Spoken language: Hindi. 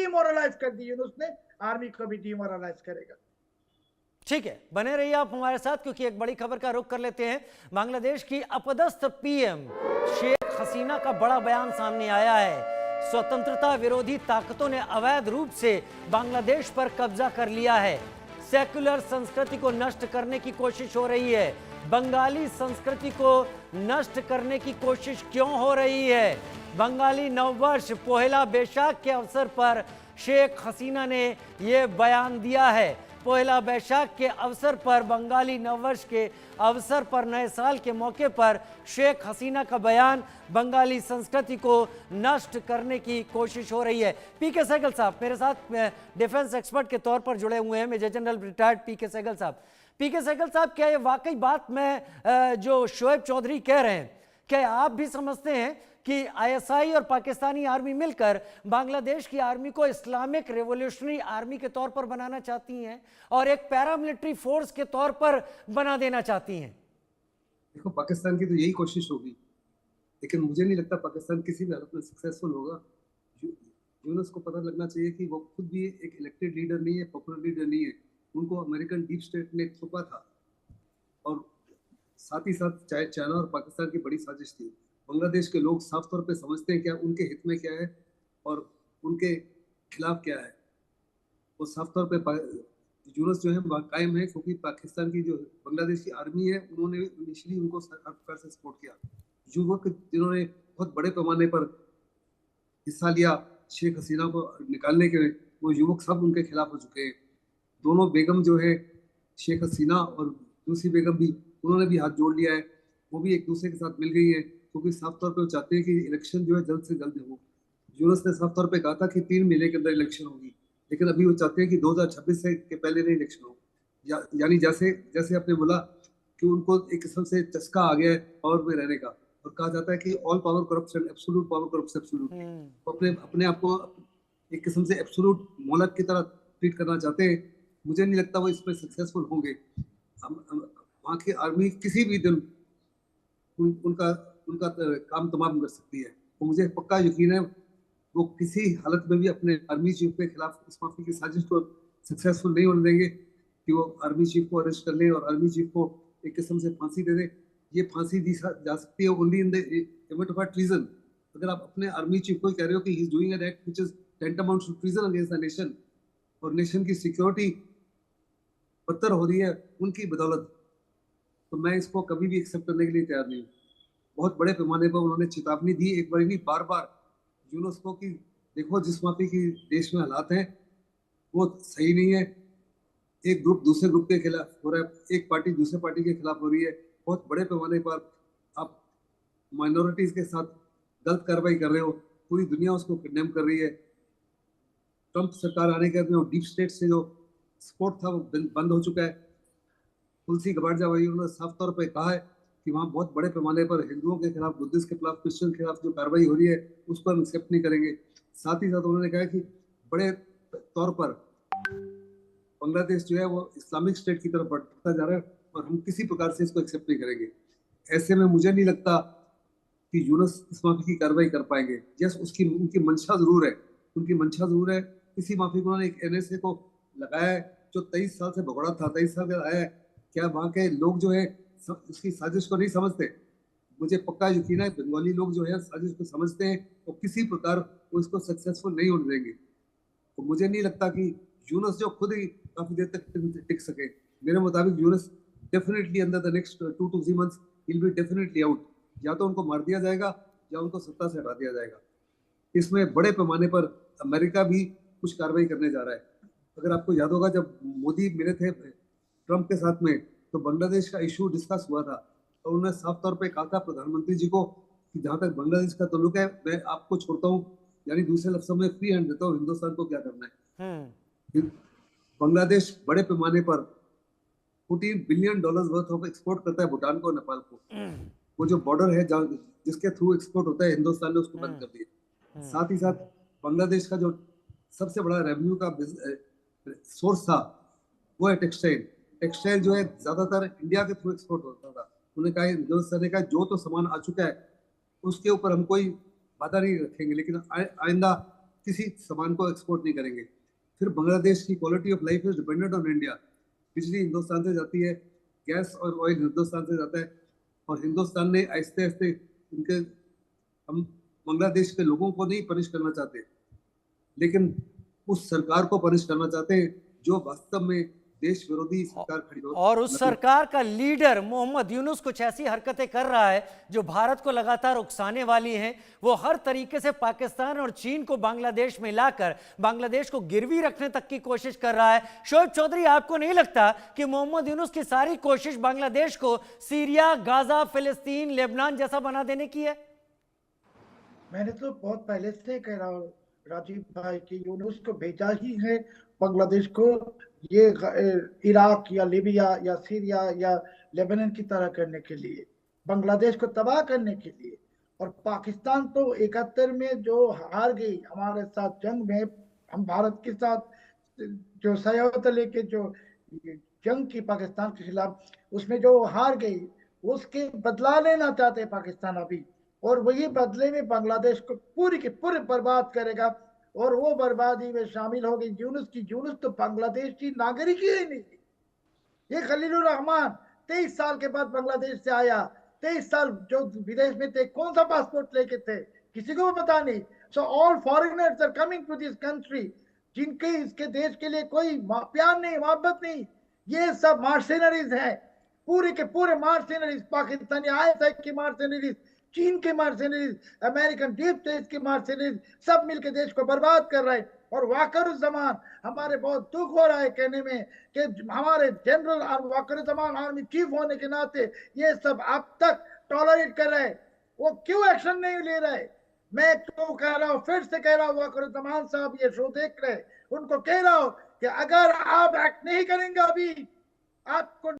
डीमोरलाइज कर दी यूनुस ने, आर्मी को भी डीमोरलाइज करेगा। ठीक है, बने रहिए आप हमारे साथ, क्योंकि एक बड़ी खबर का रुख कर लेते हैं। बांग्लादेश की अपदस्थ पीएम शेख हसीना का बड़ा बयान सामने आया है। स्वतंत्रता विरोधी ताकतों ने अवैध रूप से बांग्लादेश पर कब्जा कर लिया है। सेक्युलर संस्कृति को नष्ट करने की कोशिश हो रही है। बंगाली संस्कृति को नष्ट करने की कोशिश क्यों हो रही है? बंगाली नववर्ष पोहेला बैशाख के अवसर पर शेख हसीना ने यह बयान दिया है। पोहेला बैशाख के अवसर पर, बंगाली नववर्ष के अवसर पर, नए साल के मौके पर शेख हसीना का बयान बंगाली संस्कृति को नष्ट करने की कोशिश हो रही है। पीके सहगल साहब मेरे साथ डिफेंस एक्सपर्ट के तौर पर जुड़े हुए हैं, मेजर जनरल रिटायर्ड पीके सहगल साहब। पीके सहगल साहब, क्या ये वाकई बात में जो शोएब चौधरी कह रहे हैं, क्या आप भी समझते हैं कि आईएसआई और पाकिस्तानी आर्मी मिलकर बांग्लादेश की आर्मी को इस्लामिक रेवोल्यूशनरी आर्मी के तौर पर बनाना चाहती हैं और एक पैरामिलिट्री फोर्स के तौर पर बना देना चाहती हैं? देखो, पाकिस्तान की तो यही कोशिश होगी, लेकिन मुझे नहीं लगता पाकिस्तान किसी भी हालत में सक्सेसफुल होगा। यूनुस को पता लगना चाहिए कि वो खुद भी एक इलेक्टेड लीडर नहीं है, पॉपुलर लीडर नहीं है। उनको अमेरिकन डीप स्टेट ने थोपा था, और साथ ही साथ चाइना और पाकिस्तान की बड़ी साजिश थी। बांग्लादेश के लोग साफ तौर पे समझते हैं क्या उनके हित में क्या है और उनके खिलाफ क्या है। वो साफ तौर पे यूनुस जो है कायम है, क्योंकि पाकिस्तान की जो बांग्लादेश की आर्मी है, उन्होंने इनिशियली उनको सरकार से सपोर्ट किया। युवक जिन्होंने बहुत बड़े पैमाने पर हिस्सा लिया शेख हसीना को निकालने के, वो युवक सब उनके खिलाफ हो चुके हैं। दोनों बेगम जो है, शेख हसीना और दूसरी बेगम भी, उन्होंने भी हाथ जोड़ लिया है। वो भी एक दूसरे के साथ मिल गई है, क्योंकि साफ तौर पे वो चाहते हैं कि इलेक्शन जो है जल्द से जल्द हो। यूनुस ने साफ तौर पे कहा था कि 3 महीने के अंदर इलेक्शन होगी, लेकिन अभी वो चाहते हैं कि 2026 से के पहले नहीं इलेक्शन हो। यानी जैसे जैसे आपने बोला कि उनको एक किस्म से चस्का आ गया है पावर में रहने का, और कहा जाता है कि all power corruption, absolute power corruption absolute. वो अपने आप को एक किस्म से एब्सोल्यूट मोलक की तरह ट्रीट करना चाहते हैं। मुझे नहीं लगता वो इसमें सक्सेसफुल होंगे। वहाँ की आर्मी किसी भी दिन उनका काम तमाम कर सकती है। तो मुझे पक्का यकीन है वो किसी हालत में भी अपने आर्मी चीफ के खिलाफ इस माफी की साजिश को सक्सेसफुल नहीं होने देंगे कि वो आर्मी चीफ को अरेस्ट कर ले और आर्मी चीफ को एक किस्म से फांसी दे दे। ये फांसी दी जा सकती है only in the event of treason. अगर आप अपने आर्मी चीफ को कह रहे हो कि he is doing an act which is tantamount to treason against the nation, और नेशन की सिक्योरिटी बदतर हो रही है उनकी बदौलत, तो मैं इसको कभी भी एक्सेप्ट करने के लिए तैयार नहीं हूँ। बहुत बड़े पैमाने पर उन्होंने चेतावनी दी, एक बार नहीं बार बार, यूनुस को कि देखो जिस माफी की देश में हालात हैं वो सही नहीं है। एक ग्रुप दूसरे ग्रुप के खिलाफ हो रहा है, एक पार्टी दूसरे पार्टी के खिलाफ हो रही है। बहुत बड़े पैमाने पर आप माइनॉरिटीज के साथ गलत कार्रवाई कर रहे हो, पूरी दुनिया उसको कंडेम कर रही है। ट्रंप सरकार आने के बाद डीप स्टेट से जो सपोर्ट था वो बंद हो चुका है। तुलसी गबार्ड भाई उन्होंने साफ तौर पर कहा है कि वहाँ बहुत बड़े पैमाने पर हिंदुओं के खिलाफ, बुद्धिस्ट के खिलाफ, क्रिश्चियन के खिलाफ जो कार्रवाई हो रही है उसको हम एक्सेप्ट नहीं करेंगे। साथ ही साथ उन्होंने कहा कि बड़े तौर पर बांग्लादेश जो है वो इस्लामिक स्टेट की तरफ बढ़ता जा रहा है और हम किसी प्रकार से इसको एक्सेप्ट नहीं करेंगे। ऐसे में मुझे नहीं लगता कि यूनुस इस माफी की कार्रवाई कर पाएंगे। यस, उनकी मंशा जरूर है, उनकी मंशा जरूर है। इसी माफी को उन्होंने एक एनएसए को लगाया है जो 23 साल से भगोड़ा था, 23 साल का आया है। क्या वहाँ के लोग जो है उसकी साजिश को नहीं समझते? मुझे पक्का यकीन है बंगाली लोग जो है साजिश को समझते हैं और किसी प्रकार वो इसको सक्सेसफुल नहीं होने देंगे। तो मुझे नहीं लगता कि यूनुस जो खुद ही काफी देर तक टिक सके। मेरे मुताबिक यूनुस डेफिनेटली अंदर the next 2 to 3 months will be definitely out. या तो उनको मार दिया जाएगा या उनको सत्ता से हटा दिया जाएगा। इसमें बड़े पैमाने पर अमेरिका भी कुछ कार्रवाई करने जा रहा है। अगर आपको याद होगा जब मोदी मिले थे ट्रंप के साथ में, तो बांग्लादेश का इशू डिस्कस हुआ था और उन्होंने साफ तौर पे कहा था प्रधानमंत्री जी को कि जहां तक बांग्लादेश का ताल्लुक है मैं आपको छोड़ता हूँ, यानी दूसरे लफ्जों में फ्री हैंड देता हूँ, हिंदुस्तान को क्या करना है। बांग्लादेश बड़े पैमाने पर $14 बिलियन वर्थ ऑफ एक्सपोर्ट करता है भूटान को, नेपाल को। वो जो बॉर्डर है जिसके थ्रू एक्सपोर्ट होता है, हिंदुस्तान ने उसको बंद कर दिया। साथ ही साथ बांग्लादेश का जो सबसे बड़ा रेवेन्यू का सोर्स था वो है टेक्सटाइल जो है ज्यादातर इंडिया के थ्रू एक्सपोर्ट होता था। उन्होंने कहा हिंदुस्तान ने कहा जो तो सामान आ चुका है उसके ऊपर हम कोई बाधा नहीं रखेंगे, लेकिन आइंदा किसी सामान को एक्सपोर्ट नहीं करेंगे। फिर बांग्लादेश की quality of life is dependent on India. बिजली हिंदुस्तान से जाती है, गैस और ऑयल हिंदुस्तान से जाता है, और हिंदुस्तान ने आहिस्ते आहिस्ते इनके, हम बांग्लादेश के लोगों को नहीं पनिश करना चाहते, लेकिन उस सरकार को पनिश करना चाहते हैं जो वास्तव में देश विरोधी सरकार खड़ी हो। और उस सरकार का लीडर मोहम्मद यूनुस कुछ ऐसी हरकतें कर रहा है जो भारत को लगातार उकसाने वाली हैं। वो हर तरीके से पाकिस्तान और चीन को बांग्लादेश में लाकर बांग्लादेश को गिरवी रखने तक की कोशिश कर रहा है। शोएब चौधरी, आपको नहीं लगता कि मोहम्मद यूनुस की सारी कोशिश बांग्लादेश को सीरिया, गाजा, फिलिस्तीन, लेबनान जैसा बना देने की है? मैंने तो बहुत पहले से कह रहा हूँ राजीव भाई कि यूनुस को भेजा ही है बांग्लादेश को ये इराक या लीबिया या सीरिया या लेबनान की तरह करने के लिए, बांग्लादेश को तबाह करने के लिए। और पाकिस्तान तो 71 में जो हार गई हमारे साथ जंग में, हम भारत के साथ जो समझौता लेके जो जंग की पाकिस्तान के खिलाफ, उसमें जो हार गई उसके बदला लेना चाहते हैं पाकिस्तान अभी, और वही बदले में बांग्लादेश को पूरी की पूरी बर्बाद करेगा। और वो बर्बादी में शामिल हो गई यूनुस की। यूनुस तो बांग्लादेश की नागरिक ही नहीं। ये खलीलुर रहमान 23 साल के बाद बांग्लादेश से आया, 23 साल जो विदेश में थे, कौन सा पासपोर्ट लेके थे किसी को पता नहीं। So all foreigners are coming to this country जिनके इसके देश के लिए कोई प्यार नहीं, मोहब्बत नहीं। ये सब मार्सेनरीज हैं, पूरे के पूरे मार्सेनरीज, पाकिस्तानी आईएसआई की मार्सेनरीज, चीन के मार्सेनरीज, अमेरिकन डीप स्टेट के मार्सेनरीज, सब मिलकर देश को बर्बाद कर रहे हैं। और वाकरुज़्ज़मान, हमारे बहुत दुख हो रहा है कहने में कि हमारे जनरल वाकरुज़्ज़मान आर्मी चीफ होने के नाते ये सब अब तक टॉलरेट कर रहे हैं, वो क्यों एक्शन नहीं ले रहे? मैं तो कह रहा हूँ, फिर से कह रहा हूँ, वाकरुज़्ज़मान साहब ये शो देख रहे, उनको कह रहा हूँ कि अगर आप एक्ट नहीं करेंगे अभी आपको